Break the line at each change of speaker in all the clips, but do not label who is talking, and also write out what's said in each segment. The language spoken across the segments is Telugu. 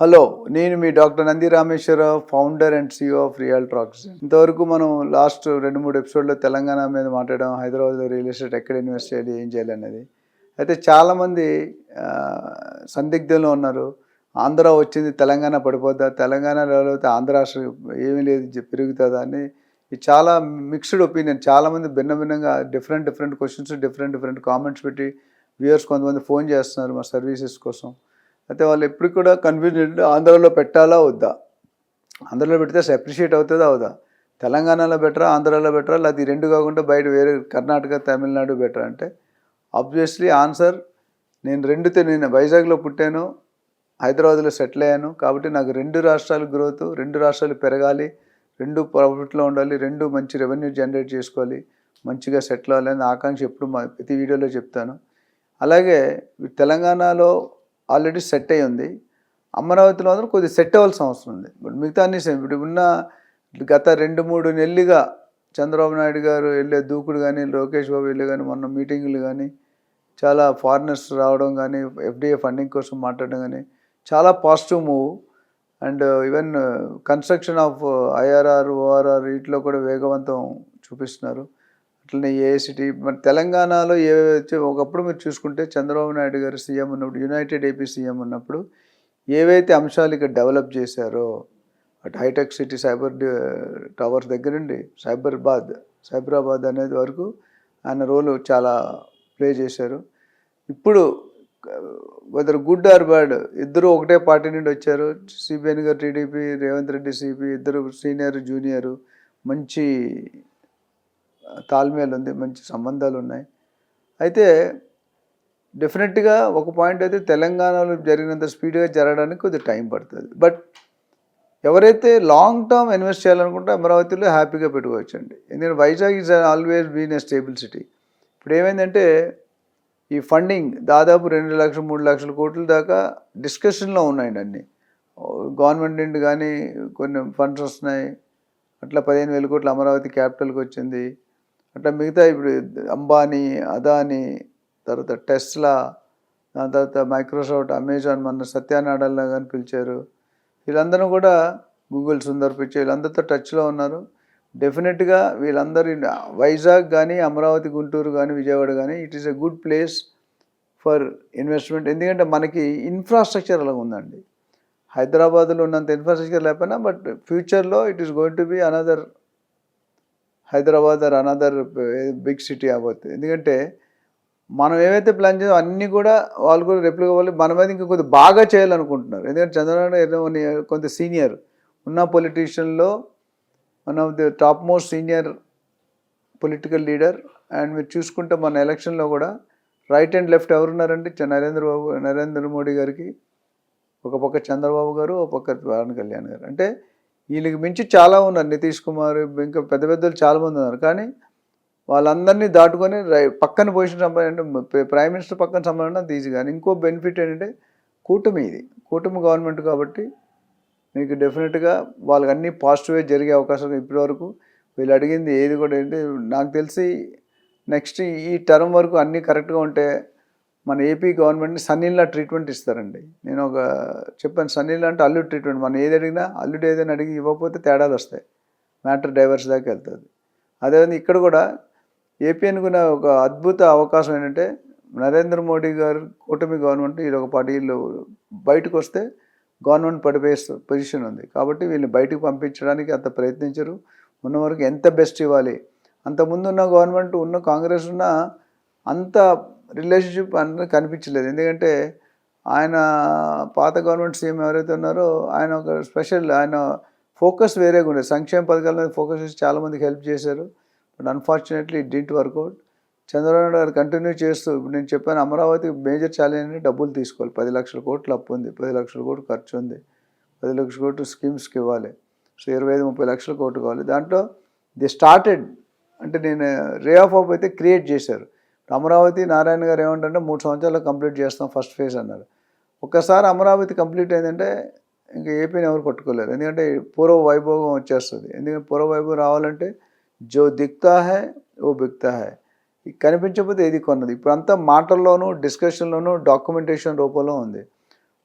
హలో! నేను మీ doctor Nandi Rameshwararao, founder and CEO of real talks. ఇంతవరకు మనం లాస్ట్ 2, 3 ఎపిసోడ్‌లో తెలంగాణ మీద మాట్లాడాం. హైదరాబాద్‌లో రియల్ ఎస్టేట్ ఎక్కడ ఇన్వెస్ట్ చేయాలి, ఏం చేయాలనేది. అయితే చాలామంది సందిగ్ధంలో ఉన్నారు. ఆంధ్ర వచ్చింది తెలంగాణ పడిపోద్దా? తెలంగాణ డెవలప్ అయితే ఆంధ్ర అసలు ఏమీ లేదు పెరుగుతదా అని ఇది చాలా మిక్స్డ్ ఒపీనియన్. చాలామంది భిన్నంగా డిఫరెంట్ క్వెషన్స్, డిఫరెంట్ కామెంట్స్ పెట్టి వ్యూయర్స్ కొంతమంది ఫోన్ చేస్తున్నారు మా సర్వీసెస్ కోసం. అయితే వాళ్ళు ఎప్పటికి కూడా కన్ఫ్యూజన్ ఆంధ్రాలో పెట్టాలా వద్దా? ఆంధ్రాలో పెడితే అప్రిషియేట్ అవుతుందా అవుదా? తెలంగాణలో బెటరా, ఆంధ్రాలో బెటరా, లేకపోతే ఈ 2 కాకుండా బయట వేరే కర్ణాటక, తమిళనాడు బెటరా అంటే ఆబ్వియస్లీ ఆన్సర్ నేను వైజాగ్లో పుట్టాను, హైదరాబాద్లో సెటిల్ అయ్యాను. కాబట్టి నాకు 2 రాష్ట్రాలు గ్రోత్, 2 రాష్ట్రాలు పెరగాలి, 2 ప్రాఫిట్లో ఉండాలి, 2 మంచి రెవెన్యూ జనరేట్ చేసుకోవాలి, మంచిగా సెటిల్ అవ్వాలని ఆకాంక్ష ఎప్పుడు ప్రతి వీడియోలో చెప్తాను. అలాగే తెలంగాణలో ఆల్రెడీ సెట్ అయ్యి ఉంది. అమరావతిలో మాత్రం కొద్దిగా సెట్ అవ్వాల్సిన అవసరం ఉంది. ఇప్పుడు మిగతా అన్ని సేమ్. ఇప్పుడు ఉన్న గత 2, 3 నెలలుగా చంద్రబాబు నాయుడు గారు వెళ్ళే దూకుడు కానీ, లోకేష్ బాబు వెళ్ళే కానీ, మొన్న మీటింగులు కానీ, చాలా ఫారినర్స్ రావడం కానీ, ఎఫ్డీఐ ఫండింగ్ కోసం మాట్లాడడం కానీ, చాలా positive move. And even construction of IRR, ORR వీటిలో కూడా వేగవంతం చూపిస్తున్నారు. అట్లనే ఏఐసిటీ మన తెలంగాణలో ఏవైతే ఒకప్పుడు మీరు చూసుకుంటే చంద్రబాబు నాయుడు గారు సీఎం ఉన్నప్పుడు, యునైటెడ్ ఏపీ సీఎం ఉన్నప్పుడు ఏవైతే అంశాలు ఇక్కడ డెవలప్ చేశారో, అటు హైటెక్ సిటీ టవర్స్ దగ్గర నుండి సైబరాబాద్ అనేది వరకు ఆయన రోల్ చాలా ప్లే చేశారు. ఇప్పుడు వెదర్ గుడ్ ఆర్ బ్యాడ్ ఇద్దరు ఒకటే పార్టీ నుండి వచ్చారు. సిబిఎన్ గారు టీడీపీ, రేవంత్ రెడ్డి సిపి, ఇద్దరు సీనియర్ జూనియరు, మంచి తాల్మేలు ఉంది, మంచి సంబంధాలు ఉన్నాయి. అయితే డెఫినెట్గా ఒక పాయింట్ అయితే తెలంగాణలో జరిగినంత స్పీడ్గా జరగడానికి కొద్దిగా టైం పడుతుంది. బట్ ఎవరైతే లాంగ్ టర్మ్ ఇన్వెస్ట్ చేయాలనుకుంటే అమరావతిలో హ్యాపీగా పెట్టుకోవచ్చండి. ఎందుకంటే Vizag is always been a stable city. ఇప్పుడు ఏమైందంటే ఈ ఫండింగ్ దాదాపు 2 లక్షలు 3 లక్షల కోట్ల దాకా డిస్కషన్లో ఉన్నాయండి అన్నీ. గవర్నమెంట్ నుండి కానీ కొన్ని ఫండ్స్ వస్తున్నాయి. అట్లా 15,000 కోట్లు అమరావతి క్యాపిటల్కి వచ్చింది. అట్లా మిగతా ఇప్పుడు అంబానీ, అదానీ, తర్వాత టెస్లా, దాని తర్వాత మైక్రోసాఫ్ట్, అమెజాన్, మన సత్యానాడల్లా కానీ పిలిచారు. వీళ్ళందరూ కూడా గూగుల్, సుందర్ పిచ్చే వీళ్ళందరితో టచ్లో ఉన్నారు. డెఫినెట్గా వీళ్ళందరూ వైజాగ్ కానీ, అమరావతి, గుంటూరు కానీ, విజయవాడ కానీ it is a good place for investment. ఎందుకంటే మనకి ఇన్ఫ్రాస్ట్రక్చర్ అలా ఉందండి. హైదరాబాద్లో ఉన్నంత ఇన్ఫ్రాస్ట్రక్చర్ లేకపోయినా బట్ ఫ్యూచర్లో it is going to be another Hyderabad or another big city అవ్వద్దు. ఎందుకంటే మనం ఏవైతే ప్లాన్ చేసామో అన్నీ కూడా వాళ్ళు కూడా రెప్లిక్ అవ్వాలి. మన మీద ఇంకా కొద్దిగా బాగా చేయాలనుకుంటున్నారు. ఎందుకంటే చంద్రబాబు నాయుడు కొంత సీనియర్ ఉన్న పొలిటీషియన్లో one of the top most senior political leader. And మీరు చూసుకుంటే మన ఎలక్షన్లో కూడా రైట్ అండ్ లెఫ్ట్ ఎవరున్నారండి? నరేంద్ర మోడీ గారికి ఒక పక్క చంద్రబాబు గారు, ఒక పక్క పవన్ కళ్యాణ్ గారు. అంటే వీళ్ళకి మించి చాలా ఉన్నారు. నితీష్ కుమార్, ఇంకా పెద్దలు చాలామంది ఉన్నారు. కానీ వాళ్ళందరినీ దాటుకొని పక్కన పొజిషన్ సంపాదించే ప్రైమ్ మినిస్టర్ పక్కన సంపాదించడం ఈజీ. కానీ ఇంకో బెనిఫిట్ ఏంటంటే కూటమి గవర్నమెంట్ కాబట్టి మీకు డెఫినెట్గా వాళ్ళకి అన్నీ పాజిటివ్గా జరిగే అవకాశం ఇప్పటివరకు. వీళ్ళు అడిగింది ఏది కూడా ఏంటి నాకు తెలిసి నెక్స్ట్ ఈ టర్మ్ వరకు అన్నీ కరెక్ట్గా ఉంటే మన ఏపీ గవర్నమెంట్ని సన్నీళ్ళ ట్రీట్మెంట్ ఇస్తారండి. నేను చెప్పాను, సన్నీళ్ళ అంటే అల్లుడు ట్రీట్మెంట్. మనం ఏది అడిగినా అల్లుడు ఏదైనా అడిగి ఇవ్వకపోతే తేడాలు వస్తాయి, మ్యాటర్ డైవర్స్ దాకా వెళ్తుంది. అదేవిధంగా ఇక్కడ కూడా ఏపీ అనుకున్న ఒక అద్భుత అవకాశం ఏంటంటే నరేంద్ర మోడీ గారు కూటమి గవర్నమెంట్ ఇది ఒక పార్టీలో బయటకు వస్తే గవర్నమెంట్ పడిపోయే పొజిషన్ ఉంది. కాబట్టి వీళ్ళని బయటకు పంపించడానికి అంత ప్రయత్నించరు. ఉన్న వరకు ఎంత బెస్ట్ ఇవ్వాలి. అంతకుముందు ఉన్న గవర్నమెంట్ ఉన్న కాంగ్రెస్ ఉన్న అంత రిలేషన్షిప్ అనేది కనిపించలేదు. ఎందుకంటే ఆయన పాత గవర్నమెంట్ సీఎం ఎవరైతే ఉన్నారో ఆయన ఒక స్పెషల్, ఆయన ఫోకస్ వేరేగా ఉండేది. సంక్షేమ పథకాల మీద ఫోకస్ చేసి చాలామందికి హెల్ప్ చేశారు. But unfortunately it didn't work out. Chandrababu Naidu గారు కంటిన్యూ చేస్తూ ఇప్పుడు నేను చెప్పాను అమరావతి మేజర్ ఛాలెంజ్ అంటే డబ్బులు తీసుకోవాలి. 10 లక్షల కోట్లు అప్పు ఉంది, 10 లక్షల కోట్లు ఖర్చు ఉంది, 10 లక్షల కోట్లు స్కీమ్స్కి ఇవ్వాలి. సో 25-30 లక్షల కోట్లు కావాలి. దాంట్లో ది స్టార్టెడ్ అంటే నేను రే ఆఫ్ హోప్ అయితే క్రియేట్ చేశారు. అమరావతి నారాయణ గారు ఏమంటారంటే 3 సంవత్సరాల్లో కంప్లీట్ చేస్తాం ఫస్ట్ ఫేజ్ అన్నారు. ఒక్కసారి అమరావతి కంప్లీట్ అయిందంటే ఇంకా ఏపీని ఎవరు పట్టుకోలేరు. ఎందుకంటే పూర్వ వైభోగం వచ్చేస్తుంది. ఎందుకంటే పూర్వ వైభవం రావాలంటే జో దిక్తా హై ఓ బిక్తా హై, కనిపించకపోతే ఏది కొన్నది. ఇప్పుడు అంతా మాటల్లోనూ డిస్కషన్లోనూ డాక్యుమెంటేషన్ రూపంలో ఉంది.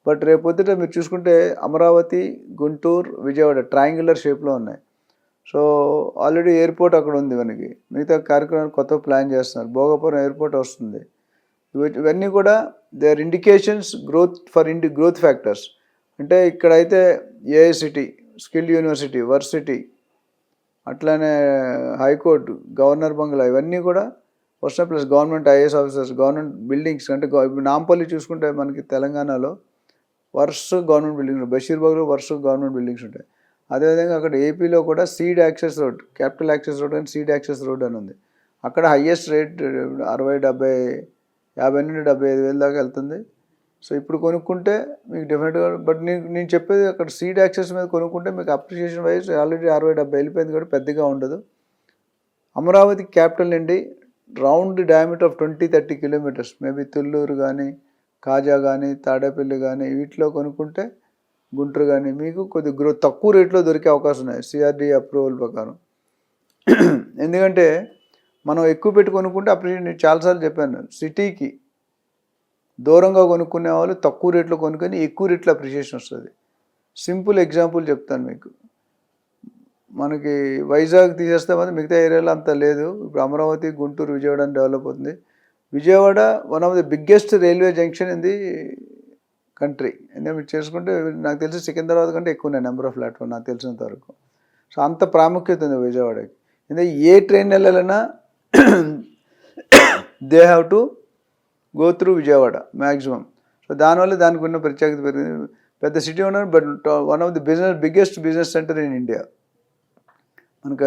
బట్ రేపొద్దుట మీరు చూసుకుంటే అమరావతి, గుంటూరు, విజయవాడ ట్రయాంగులర్ షేప్లో ఉన్నాయి. సో ఆల్రెడీ ఎయిర్పోర్ట్ అక్కడ ఉంది మనకి. మిగతా కార్యక్రమాలు కొత్తగా ప్లాన్ చేస్తున్నారు. భోగాపురం ఎయిర్పోర్ట్ వస్తుంది. ఇవన్నీ కూడా they are indications growth factors. అంటే ఇక్కడైతే ఏఐసిటీ, స్కిల్ యూనివర్సిటీ, వర్సిటీ, అట్లానే హైకోర్టు, గవర్నర్ బంగ్లా ఇవన్నీ కూడా వస్తున్నాయి. Plus government IAS officers, government buildings. అంటే ఇప్పుడు నాంపల్లి చూసుకుంటే మనకి తెలంగాణలో వరుస గవర్నమెంట్ బిల్డింగ్స్, బషీర్బాగ్లో వరుస గవర్నమెంట్ బిల్డింగ్స్ ఉంటాయి. అదేవిధంగా అక్కడ ఏపీలో కూడా seed access road, capital access road అని సీడ్ యాక్సెస్ రోడ్ అని ఉంది. అక్కడ హయ్యెస్ట్ రేట్ 50 నుండి 75,000 దాకా వెళ్తుంది. సో ఇప్పుడు కొనుక్కుంటే మీకు డెఫినెట్గా, బట్ నేను చెప్పేది అక్కడ సీడ్ యాక్సెస్ మీద కొనుక్కుంటే మీకు అప్రిషియేషన్ వైజ్ ఆల్రెడీ 60-70 వెళ్ళిపోయింది కూడా పెద్దగా ఉండదు. అమరావతి క్యాపిటల్ నుండి round diameter of 20-30 kilometres, maybe Tullur కానీ, కాజా కానీ, తాడేపల్లి కానీ వీటిలో కొనుక్కుంటే, గుంటూరు కానీ మీకు కొద్ది తక్కువ రేట్లో దొరికే అవకాశం ఉన్నాయి సిఆర్డీ అప్రూవల్ ప్రకారం. ఎందుకంటే మనం ఎక్కువ పెట్టి కొనుక్కుంటే అప్రిషియేషన్, నేను చాలాసార్లు చెప్పాను, సిటీకి దూరంగా కొనుక్కునే వాళ్ళు తక్కువ రేట్లో కొనుక్కొని ఎక్కువ రేట్లో అప్రిషియేషన్ వస్తుంది. సింపుల్ ఎగ్జాంపుల్ చెప్తాను మీకు. మనకి వైజాగ్ తీసేస్తే మాత్రం మిగతా ఏరియాలో అంత లేదు. ఇప్పుడు అమరావతి, గుంటూరు, విజయవాడ అని డెవలప్ అవుతుంది. Vijayawada one of the biggest railway junction in the country. ఎందుకంటే మీరు చేసుకుంటే నాకు తెలిసి సికింద్రాబాద్ కంటే ఎక్కువ ఉన్నాయి నెంబర్ ఆఫ్ ప్లాట్ఫామ్ నాకు తెలిసినంత వరకు. సో అంత ప్రాముఖ్యత ఉంది విజయవాడకి. ఎందుకంటే ఏ ట్రైన్ వెళ్ళాలన్నా they have to go through Vijayawada maximum. So దానివల్ల దానికి ఉన్న ప్రత్యేకత పెరిగింది. పెద్ద సిటీ ఉన్నారు, but one of the biggest business centre in India. మనకు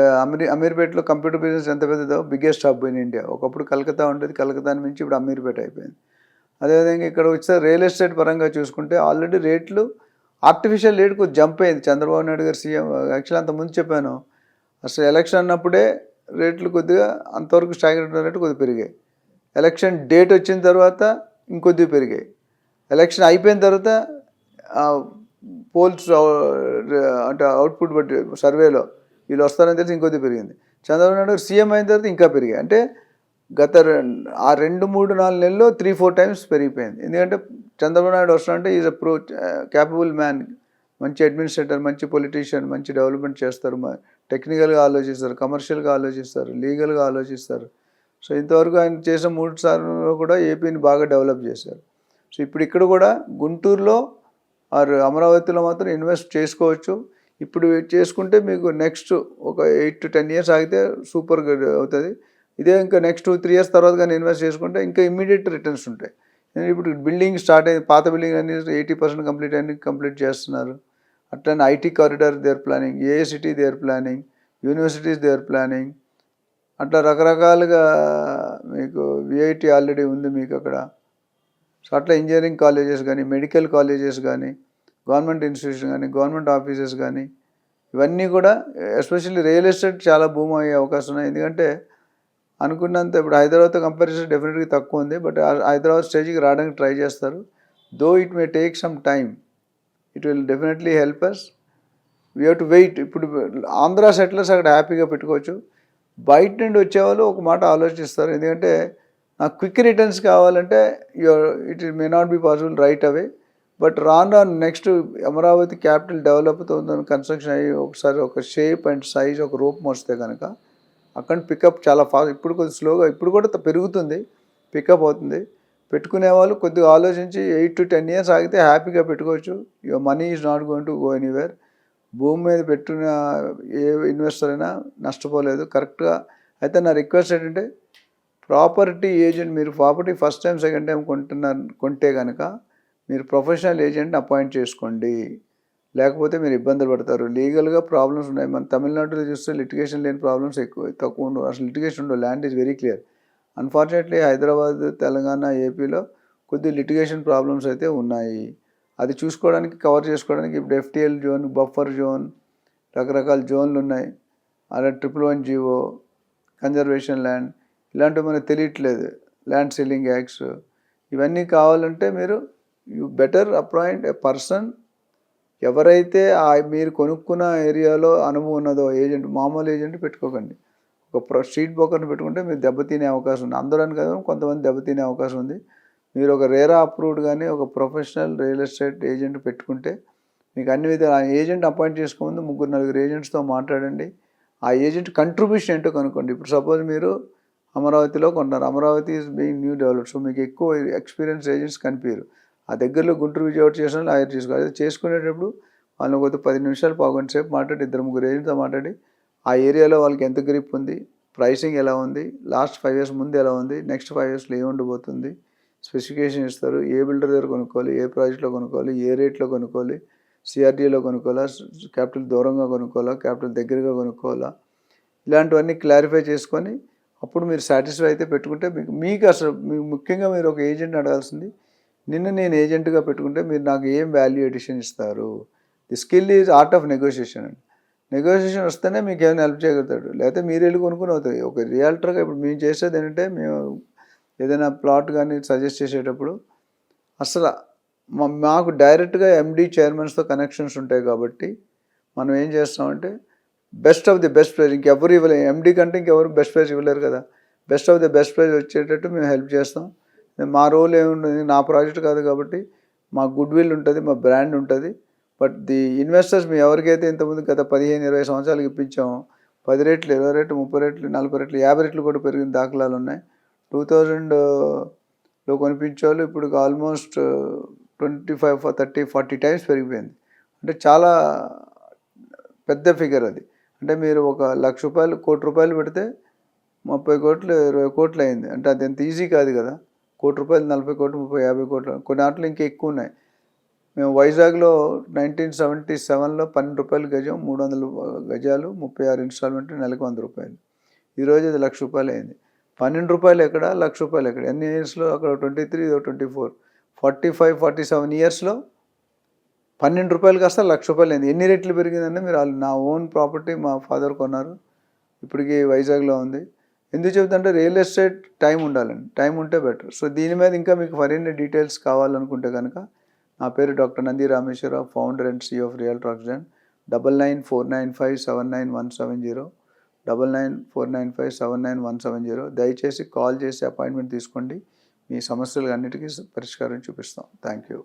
అమీర్పేటలో కంప్యూటర్ బిజినెస్ ఎంత పెద్దదో, బిగ్గెస్ట్ హబ్ ఇన్ ఇండియా. ఒకప్పుడు కలకత్తా ఉండేది, కలకత్తాని మించి ఇప్పుడు అమీర్పేట అయిపోయింది. అదేవిధంగా ఇక్కడ వచ్చే రియల్ ఎస్టేట్ పరంగా చూసుకుంటే ఆల్రెడీ రేట్లు ఆర్టిఫిషియల్ రేట్ కొద్దిగా జంప్ అయింది. చంద్రబాబు నాయుడు గారు సీఎం యాక్చువల్ అంతకుముందు చెప్పాను, అసలు ఎలక్షన్ అన్నప్పుడే రేట్లు కొద్దిగా అంతవరకు స్టాగ్నెంట్ రేటు కొద్దిగా పెరిగాయి. ఎలక్షన్ డేట్ వచ్చిన తర్వాత ఇంకొద్దిగా పెరిగాయి. ఎలక్షన్ అయిపోయిన తర్వాత పోల్స్ అంటే అవుట్పుట్ బట్టి సర్వేలో వీళ్ళు వస్తారని తెలిసి ఇంకొద్ది పెరిగింది. చంద్రబాబు నాయుడు గారు సీఎం అయిన తర్వాత ఇంకా పెరిగాయి. అంటే గత 2-3-4 నెలల్లో 3-4 టైమ్స్ పెరిగిపోయింది. ఎందుకంటే చంద్రబాబు నాయుడు వస్తారంటే ఈజ్ క్యాపబుల్ మ్యాన్, మంచి అడ్మినిస్ట్రేటర్, మంచి పొలిటీషియన్, మంచి డెవలప్మెంట్ చేస్తారు, టెక్నికల్గా ఆలోచిస్తారు, కమర్షియల్గా ఆలోచిస్తారు, లీగల్గా ఆలోచిస్తారు. సో ఇంతవరకు ఆయన చేసిన 3 సార్లు కూడా ఏపీని బాగా డెవలప్ చేశారు. సో ఇప్పుడు ఇక్కడ కూడా గుంటూరులో ఆర్ అమరావతిలో మాత్రం ఇన్వెస్ట్ చేసుకోవచ్చు. ఇప్పుడు చేసుకుంటే మీకు నెక్స్ట్ ఒక 8-10 ఇయర్స్ ఆగితే సూపర్గా అవుతుంది. ఇదే ఇంకా నెక్స్ట్ 2-3 ఇయర్స్ తర్వాత కానీ ఇన్వెస్ట్ చేసుకుంటే ఇంకా ఇమ్మీడియట్ రిటర్న్స్ ఉంటాయి. ఇప్పుడు బిల్డింగ్ స్టార్ట్ అయింది, పాత బిల్డింగ్ అన్ని 80% కంప్లీట్ చేస్తున్నారు. అట్లనే IT corridor they are planning, AI city they are planning, universities they are planning. అట్లా రకరకాలుగా మీకు విఐటి ఆల్రెడీ ఉంది మీకు అక్కడ. సో అట్లా ఇంజనీరింగ్ కాలేజెస్ కానీ, మెడికల్ కాలేజెస్ కానీ, గవర్నమెంట్ ఇన్స్టిట్యూషన్ కానీ, గవర్నమెంట్ ఆఫీసెస్ కానీ, ఇవన్నీ కూడా ఎస్పెషల్లీ రియల్ ఎస్టేట్ చాలా భూమి అయ్యే అవకాశం ఉన్నాయి. ఎందుకంటే అనుకున్నంత ఇప్పుడు హైదరాబాద్తో కంపారిజన్ డెఫినెట్గా తక్కువ ఉంది, బట్ హైదరాబాద్ స్టేజ్కి రావడానికి ట్రై చేస్తారు. Though it may take some time, it will definitely help us. We have to wait. ఇప్పుడు ఆంధ్ర సెటిలర్స్ అక్కడ హ్యాపీగా పెట్టుకోవచ్చు. బయట నుండి వచ్చేవాళ్ళు ఒక మాట ఆలోచిస్తారు, ఎందుకంటే నాకు క్విక్ రిటర్న్స్ కావాలంటే it may not be possible right away. But రాను నెక్స్ట్ అమరావతి క్యాపిటల్ డెవలప్ అవుతుందని కన్స్ట్రక్షన్ అయ్యి ఒకసారి ఒక షేప్ అండ్ సైజ్ ఒక రూపం వస్తే కనుక అక్కడ పికప్ చాలా ఫాస్ట్. ఇప్పుడు కొద్దిగా స్లోగా, ఇప్పుడు కూడా పెరుగుతుంది, పికప్ అవుతుంది. పెట్టుకునే వాళ్ళు కొద్దిగా ఆలోచించి 8-10 ఇయర్స్ ఆగితే హ్యాపీగా పెట్టుకోవచ్చు. Your money is not going to go anywhere. భూమి మీద పెట్టిన ఏ ఇన్వెస్టర్ అయినా నష్టపోలేదు కరెక్ట్గా. అయితే నా రిక్వెస్ట్ ఏంటంటే ప్రాపర్టీ ఏజెంట్, మీరు property first time second time కొంటే కనుక మీరు ప్రొఫెషనల్ ఏజెంట్ని అపాయింట్ చేసుకోండి, లేకపోతే మీరు ఇబ్బందులు పడతారు. లీగల్గా ప్రాబ్లమ్స్ ఉన్నాయి. మన తమిళనాడులో చూస్తే లిటిగేషన్ లేని ప్రాబ్లమ్స్ తక్కువ ఉండవు, అసలు లిటిగేషన్ ఉండవు. Land is very clear. Unfortunately Hyderabad, Telangana, ఏపీలో కొద్ది లిటిగేషన్ ప్రాబ్లమ్స్ అయితే ఉన్నాయి. అది చూసుకోవడానికి, కవర్ చేసుకోవడానికి ఇప్పుడు FTL జోన్, బఫర్ జోన్, రకరకాల జోన్లు ఉన్నాయి. అలా 111 జీవో, కన్జర్వేషన్ ల్యాండ్, ఇలాంటివి మనకు తెలియట్లేదు. ల్యాండ్ సీలింగ్ యాక్ట్స్, ఇవన్నీ కావాలంటే మీరు you better appoint a person. ఎవరైతే మీరు కొనుక్కున్న ఏరియాలో అనుభవం ఉన్నదో ఏజెంట్, మామూలు ఏజెంట్ పెట్టుకోకండి. ఒక స్ట్రీట్ బ్రోకర్ని పెట్టుకుంటే మీరు దెబ్బతినే అవకాశం ఉంది. అందరూ అని కదా, కొంతమంది దెబ్బతినే అవకాశం ఉంది. మీరు ఒక రేరా అప్రూవ్డ్ కానీ ఒక ప్రొఫెషనల్ రియల్ ఎస్టేట్ ఏజెంట్ పెట్టుకుంటే మీకు అన్ని విధాలు ఆ ఏజెంట్ అపాయింట్ చేసుకోముందు 3-4 ఏజెంట్స్తో మాట్లాడండి. ఆ ఏజెంట్ కంట్రిబ్యూషన్ ఏంటో కనుక్కోండి. ఇప్పుడు సపోజ్ మీరు అమరావతిలో కొంటారు. Amaravati is being new developed. So మీకు ఎక్కువ ఎక్స్పీరియన్స్ ఏజెంట్స్ కనిపించరు. ఆ దగ్గరలో గుంటూరు విజయవాడ చేసిన వాళ్ళు హైర్ చేసుకోవాలి. అది చేసుకునేటప్పుడు వాళ్ళని ఒక 10 నిమిషాలు పావుగంట సేపు మాట్లాడి 2-3 ఏజెంట్తో మాట్లాడి ఆ ఏరియాలో వాళ్ళకి ఎంత గ్రిప్ ఉంది, ప్రైసింగ్ ఎలా ఉంది, లాస్ట్ 5 years ముందు ఎలా ఉంది, నెక్స్ట్ 5 yearsలో ఏమి ఉండబోతుంది, స్పెసిఫికేషన్ ఇస్తారు. ఏ బిల్డర్ దగ్గర కొనుక్కోవాలి, ఏ ప్రాజెక్ట్లో కొనుక్కోవాలి, ఏ రేట్లో కొనుక్కోవాలి, సిఆర్డీఏలో కొనుక్కోవాలా, క్యాపిటల్ దూరంగా కొనుక్కోవాలా, క్యాపిటల్ దగ్గరగా కొనుక్కోవాలా, ఇలాంటివన్నీ క్లారిఫై చేసుకొని అప్పుడు మీరు సాటిస్ఫై అయితే పెట్టుకుంటే మీకు అసలు మీకు ముఖ్యంగా మీరు ఒక ఏజెంట్ని అడగాల్సింది, నిన్ను నేను ఏజెంట్గా పెట్టుకుంటే మీరు నాకు ఏం వాల్యూ ఎడిషన్ ఇస్తారు. The skill is art of negotiation అండి. నెగోషియేషన్ వస్తేనే మీకు ఏమైనా హెల్ప్ చేయగలుగుతాడు. లేకపోతే మీరు వెళ్ళి కొనుక్కుని అవుతాయి. ఒక రియాల్టర్గా ఇప్పుడు మేము చేసేది ఏంటంటే మేము ఏదైనా ప్లాట్ కానీ సజెస్ట్ చేసేటప్పుడు అసలు మాకు డైరెక్ట్గా ఎండీ చైర్మన్స్తో కనెక్షన్స్ ఉంటాయి కాబట్టి మనం ఏం చేస్తామంటే best of the best prize ఇంకెవరు ఇవ్వలేరు. ఎండీ కంటే ఇంకెవరు బెస్ట్ ప్రైజ్ ఇవ్వలేరు కదా. Best of the best prize వచ్చేటట్టు మేము హెల్ప్ చేస్తాం. మా రోల్ ఏముంటుంది, నా ప్రాజెక్ట్ కాదు కాబట్టి మా గుడ్ విల్ ఉంటుంది, మా బ్రాండ్ ఉంటుంది. బట్ ది ఇన్వెస్టర్స్ మేము ఎవరికైతే ఇంతకుముందు గత 15-20 సంవత్సరాలకు ఇప్పించామో 10 రెట్లు, 20 రెట్లు, 30 రెట్లు, 40 రెట్లు, 50 రెట్లు కూడా పెరిగిన దాఖలాలు ఉన్నాయి. 2000లో కొనిపించే వాళ్ళు ఇప్పుడు ఆల్మోస్ట్ 25, 30, 40 టైమ్స్ పెరిగిపోయింది. అంటే చాలా పెద్ద ఫిగర్ అది. అంటే మీరు ఒక ₹1,00,000 ₹1,00,00,000 పెడితే 30 కోట్లు 20 కోట్లు అయింది. అంటే అది ఎంత ఈజీ కాదు కదా. ₹1,00,00,000 40 కోట్లు 30, 50 కోట్లు, కొన్ని వాటిలో ఇంకా ఎక్కువ ఉన్నాయి. మేము వైజాగ్లో 1977లో ₹12 గజం, 300 గజాలు, 36 ఇన్స్టాల్మెంట్, నెలకు ₹100. ఈరోజు అది ₹1,00,000 అయింది. ₹12 ఎక్కడ, ₹1,00,000 ఎక్కడ? ఎన్ని ఇయర్స్లో? అక్కడ 23, 24, 45, 47 ఇయర్స్లో ₹12 కాస్త ₹1,00,000 అయింది. ఎన్ని రెట్లు పెరిగిందంటే మీరు నా ఓన్ ప్రాపర్టీ మా ఫాదర్ కొన్నారు, ఇప్పటికీ వైజాగ్లో ఉంది. ఎందుకు చెబుతుంటే రియల్ ఎస్టేట్ టైం ఉండాలండి, టైం ఉంటే బెటర్. సో దీని మీద ఇంకా మీకు మరిన్ని డీటెయిల్స్ కావాలనుకుంటే కనుక నా పేరు doctor Nandi Rameshwararao, founder and CEO of realtor accident. 9949579170, 9949579170. దయచేసి కాల్ చేసి అపాయింట్మెంట్ తీసుకోండి. మీ సమస్యలు అన్నిటికీ పరిష్కారం చూపిస్తాం. Thank you.